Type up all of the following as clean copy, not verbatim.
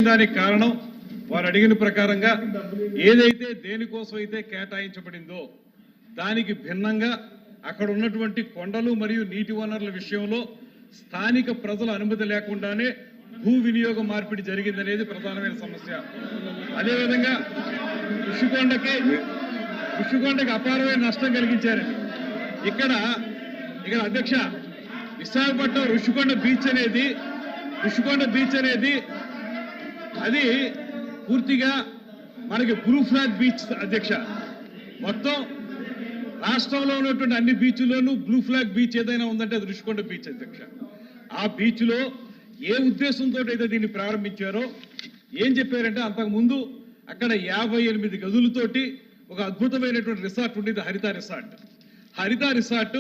దానికి కారణం వారు అడిగిన ప్రకారంగా ఏదైతే దేనికోసం అయితే కేటాయించబడిందో దానికి భిన్నంగా అక్కడ ఉన్నటువంటి కొండలు మరియు నీటి వనరుల విషయంలో స్థానిక ప్రజల అనుమతి లేకుండానే భూ వినియోగ మార్పిడి జరిగిందనేది ప్రధానమైన సమస్య. అదేవిధంగా ఋషికొండకి అపారమైన నష్టం కలిగించారండి. ఇక్కడ అధ్యక్ష విశాఖపట్నం ఋషికొండ బీచ్ అనేది అది పూర్తిగా మనకి బ్లూ ఫ్లాగ్ బీచ్ అధ్యక్ష. మొత్తం రాష్ట్రంలో ఉన్నటువంటి అన్ని బీచ్ల్లోనూ బ్లూ ఫ్లాగ్ బీచ్ ఏదైనా ఉందంటే అది ఋషికొండ బీచ్ అధ్యక్ష. ఆ బీచ్లో ఏ ఉద్దేశంతో అయితే దీన్ని ప్రారంభించారో ఏం చెప్పారంటే అంతకుముందు అక్కడ 58 గదులతోటి ఒక అద్భుతమైనటువంటి రిసార్ట్ ఉండేది, హరిత రిసార్ట్.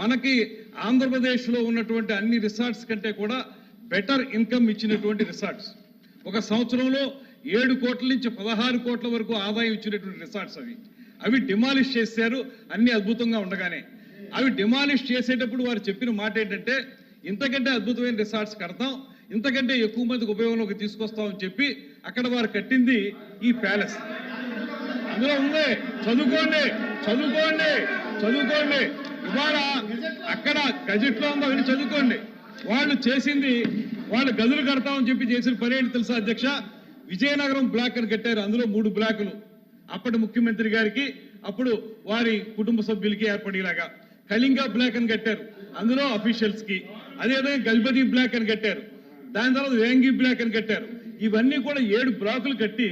మనకి ఆంధ్రప్రదేశ్లో ఉన్నటువంటి అన్ని రిసార్ట్స్ కంటే కూడా బెటర్ ఇన్కమ్ ఇచ్చినటువంటి రిసార్ట్స్. ఒక సంవత్సరంలో 7 కోట్ల నుంచి 16 కోట్ల వరకు ఆదాయం ఇచ్చినటువంటి రిసార్ట్స్ అవి డిమాలిష్ చేశారు. అన్ని అద్భుతంగా ఉండగానే అవి డిమాలిష్ చేసేటప్పుడు వారు చెప్పిన మాట ఏంటంటే ఇంతకంటే అద్భుతమైన రిసార్ట్స్ కడతాం, ఇంతకంటే ఎక్కువ మందికి ఉపయోగంలోకి తీసుకొస్తామని చెప్పి అక్కడ వారు కట్టింది ఈ ప్యాలెస్. అందులో ఉంది, చదువుకోండి. ఇవాళ అక్కడ గజెట్లో ఉందో అవన్నీ చదువుకోండి. వాళ్ళు చేసింది, వాళ్ళు గదులు కడతామని చెప్పి చేసిన పని ఏంటి తెలుసా అధ్యక్ష? విజయనగరం బ్లాక్ అని కట్టారు. అందులో 3 బ్లాకులు అప్పటి ముఖ్యమంత్రి గారికి, అప్పుడు వారి కుటుంబ సభ్యులకి ఏర్పడేలాగా. కళింగ బ్లాక్ అని కట్టారు, అందులో అఫీషియల్స్ కి. అదేవిధంగా గల్బదీ బ్లాక్ అని కట్టారు. దాని తర్వాత వేంగి బ్లాక్ అని కట్టారు. ఇవన్నీ కూడా 7 బ్లాకులు కట్టి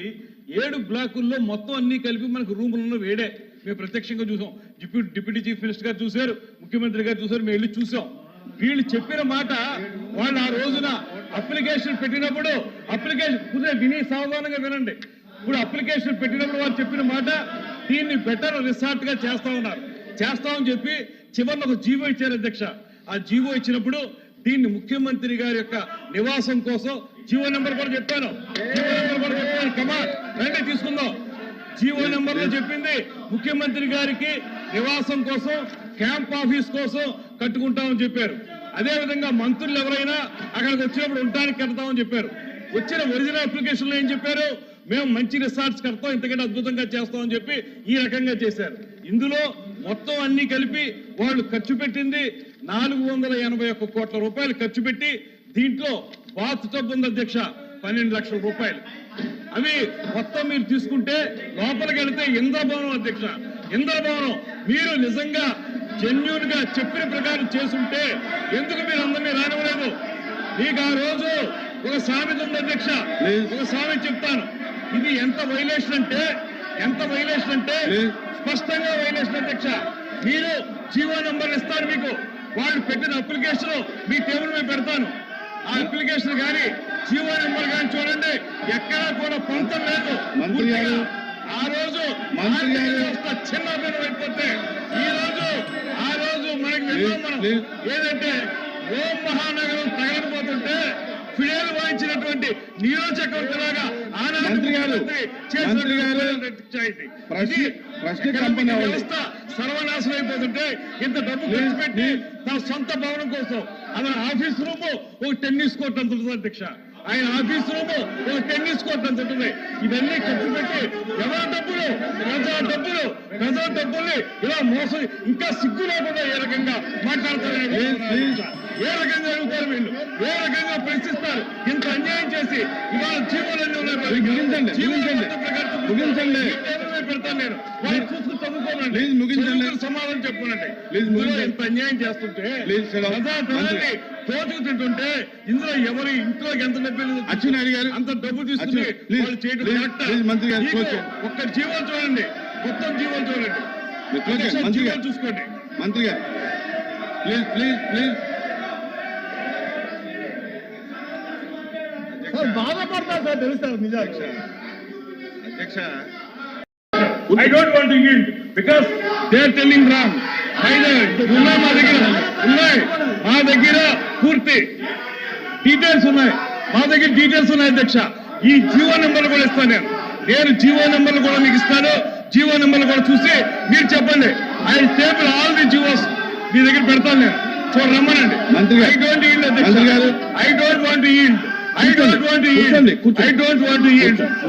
7 బ్లాకుల్లో మొత్తం అన్ని కలిపి మనకు రూములలో వేడే. మేము ప్రత్యక్షంగా చూసాం. డిప్యూటీ చీఫ్ మినిస్టర్ గారు చూశారు, ముఖ్యమంత్రి గారు చూశారు, మేము వెళ్ళి చూసాం. వీళ్ళు చెప్పిన మాట, వాళ్ళు ఆ రోజున అప్లికేషన్ పెట్టినప్పుడు విని సావధానంగా వినండి. ఇప్పుడు అప్లికేషన్ పెట్టినప్పుడు వాళ్ళు చెప్పిన మాట దీన్ని బెటర్ రిసార్ట్ గా చేస్తామని చెప్పి చివరిలో ఒక జీవో ఇచ్చారు అధ్యక్ష. ఆ జీవో ఇచ్చినప్పుడు దీన్ని ముఖ్యమంత్రి గారి యొక్క నివాసం కోసం జీవో నెంబర్ కూడా చెప్పాను. కమాన్ రండి తీసుకుందాం. జీవో నెంబర్ లో చెప్పింది ముఖ్యమంత్రి గారికి నివాసం కోసం, క్యాంప్ ఆఫీస్ కోసం కట్టుకుంటామని చెప్పారు. అదేవిధంగా మంత్రులు ఎవరైనా అక్కడికి వచ్చినప్పుడు ఉండడానికి కడతామని చెప్పారు. వచ్చిన ఒరిజినల్ అప్లికేషన్ లో ఏం చెప్పారు? మేము మంచి రిసార్ట్స్ కడతాం, ఇంతకంటే అద్భుతంగా చేస్తామని చెప్పి ఈ రకంగా చేశారు. ఇందులో మొత్తం అన్ని కలిపి వాళ్ళు ఖర్చు పెట్టింది 481 కోట్ల రూపాయలు ఖర్చు పెట్టి, దీంట్లో బాత్ టబ్ ఉంది అధ్యక్ష 12 లక్షల రూపాయలు. అవి మొత్తం మీరు తీసుకుంటే లోపలికి వెళితే ఇంద్రభవనం అధ్యక్ష, ఇంద్రభవనం. మీరు నిజంగా జెన్యూన్ గా చెప్పిన ప్రకారం చేసుంటే ఎందుకు మీరు అందరినీ రానివ్వలేదు? మీకు ఆ రోజు ఒక సామెత ఉంది అధ్యక్ష, ఒక సామెత చెప్తాను. ఇది ఎంత వైలేషన్ అంటే స్పష్టంగా వైలేషన్ అధ్యక్ష. మీరు జీవో నెంబర్ ఇస్తారు, మీకు వాళ్ళు పెట్టిన అప్లికేషన్ మీ టేబుల్ మీద పెడతాను. ఆ అప్లికేషన్ కానీ జీవో నెంబర్ కానీ చూడండి, ఎక్కడా కూడా పొంతం లేదు. ఆ రోజు చిన్న అయిపోతే ఆ రోజు మనకి మనం ఏదంటే ఓం మహానగరం తగలబోతుంటే ఫిడేలు వాయించినటువంటి నీరో చక్రవర్తి లాగా వ్యవస్థ సర్వనాశనం అయిపోతుంటే ఇంత డబ్బు ఖర్చు పెట్టి తన సొంత భవనం కోసం అలా ఆఫీస్ రూమ్ ఒక టెన్నిస్ కోర్ట్ అంత ఉంటుంది అధ్యక్ష. ఆయన ఆఫీస్ రూమ్ ఒక టెన్నిస్ కోర్ట్ అంత ఉంటుంది. ఇవన్నీ ఖర్చు పెట్టి ప్రజా డబ్బుల్ని ఇలా మోసం, ఇంకా సిగ్గు లేకుండా ఏ రకంగా మాట్లాడతారు, ఏ రకంగా అడుగుతారు వీళ్ళు, ఏ రకంగా ప్రశ్నిస్తారు? ఇంత అన్యాయం చేసి ఇవాళ జీవోలన్నీ పెడతాను నేను, వాళ్ళు చూసుకుని చదువుకోనండి, సమాధానం చెప్పుకోనండి. ఇంత అన్యాయం చేస్తుంటే ప్రజాధనాన్ని తోచుకు తింటుంటే ఇందులో ఎవరి ఇంట్లోకి ఎంత డబ్బు అచ్చెన్నాయుడు గారు అంత డబ్బు తీసుకుని వాళ్ళు చేయడం ఒక్క జీవోలు చూడండి, మొత్తం జీవోలు చూడండి, జీవోలు చూసుకోండి. మంత్రి గారు ప్లీజ్ బాధపడతారు సార్, తెలుస్తారు నిజాలు అధ్యక్ష. I don't want to yield because they are telling wrong. మా దగ్గర పూర్తి డీటెయిల్స్ ఉన్నాయి, అధ్యక్ష. ఈ జీవో నెంబర్లు కూడా ఇస్తాను నేను జీవో నెంబర్లు కూడా మీకు ఇస్తాను. జీవో నెంబర్లు కూడా చూసి మీరు చెప్పండి. I table all the GOs మీ దగ్గర పెడతాను నేను, రమ్మనండి. I don't want to yield. I don't want I don't want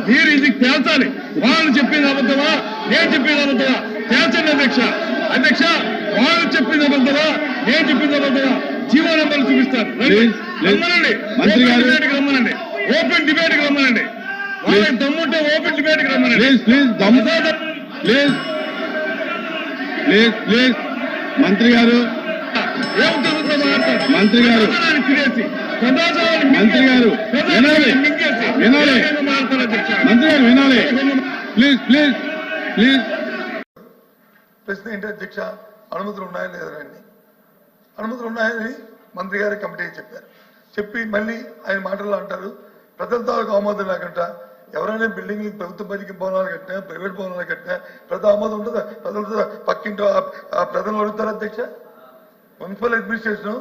మీరు ఇది తేల్చాలి. వాళ్ళు చెప్పింది అబద్ధమా, నేను చెప్పింది అబద్ధమా తేల్చండి అధ్యక్ష. అధ్యక్ష, వాళ్ళు చెప్పింది అబద్ధమా, నేను చెప్పింది అబద్ధమా జీవో నెంబర్లు చూపిస్తారు. రమ్మనండి, మంత్రి గారు రమ్మనండి, ఓపెన్ డిబేట్ కి రమ్మనండి. వాళ్ళకి దమ్ముంటే ఓపెన్ డిబేట్ కి రమ్మనండి. ప్లీజ్ మంత్రి గారు, మంత్రి గారు, మంత్రి గారు వినాలి, వినాలి, మంత్రి గారు వినాలి. ప్లీజ్ ప్రశ్న ఏంటి అధ్యక్ష, అనుమతులు ఉన్నాయా లేదండి? అనుమతులు ఉన్నాయని మంత్రి గారి కమిటీకి చెప్పారు. చెప్పి మళ్ళీ ఆయన మాటల్లో అంటారు ప్రజలతో ఆమోదం లేకుండా ఎవరైనా బిల్డింగ్ ప్రభుత్వ బడికి భవనాలు కట్టినా, ప్రైవేట్ భవనాలు కట్టినా ప్రజల ఆమోదం ఉంటుందా? ప్రజలతో పక్కింటో ఆ ప్రజలు అడుగుతారు అధ్యక్ష. మున్సిపల్ అడ్మినిస్ట్రేషన్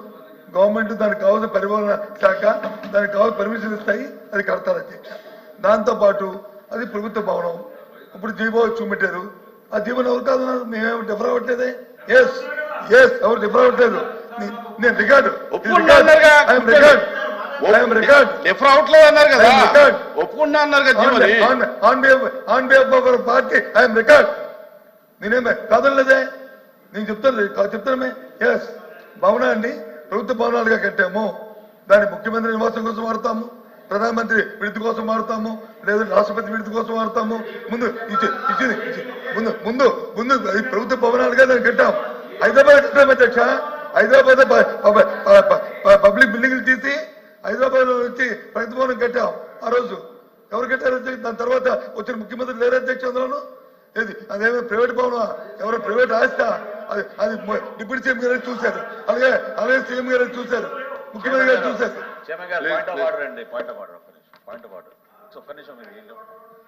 గవర్నమెంట్ దానికి కావాల్సిన పరిపాలన శాఖ దానికి కావాల్సిన పర్మిషన్ ఇస్తాయి, అది కడతారు అధ్యక్ష. దాంతోపాటు అది ప్రభుత్వ భవనం. ఇప్పుడు జీవో చూపెట్టారు, ఆ జీవోని ఎవరు కాదన్నారు? మేమేమి డిఫర్ అవ్వట్లేదే. ఎస్ ఎవరు డిఫర్ అవ్వట్లేదు. నేను రికార్డు డిఫర్ అవట్లేదు అన్నారు కదా, ఒప్పుకున్నా అన్నారు కదా పార్టీ ఐఎమ్ రికార్డ్. నేనేమే కాదలేదే, నేను చెప్తానమే. ఎస్ భవనా అండి ప్రభుత్వ భవనాలుగా కట్టాము, దాన్ని ముఖ్యమంత్రి నివాసం కోసం వాడతాము, ప్రధానమంత్రి విడుదల కోసం వాడతాము, లేదా రాష్ట్రపతి విడుదల కోసం వాడతాము. ముందు అది ప్రభుత్వ భవనాలుగా దాన్ని కట్టాం. హైదరాబాద్ కట్టాము అధ్యక్ష. హైదరాబాద్ పబ్లిక్ బిల్డింగ్లు తీసి హైదరాబాద్ లో వచ్చి ప్రగతి భవనం కట్టాం. ఆ రోజు ఎవరు కట్టారు అధ్యక్ష? దాని తర్వాత వచ్చిన ముఖ్యమంత్రి లేరు అధ్యక్ష. అందులోను ఏది అదేమో ప్రైవేట్ భవనం, ఎవరో ప్రైవేట్ ఆస్తా, అది డిప్యూటీ సీఎం గారు చూశారు, అలాగే సీఎం గారు చూశారు, ముఖ్యమంత్రి గారు చూశారు.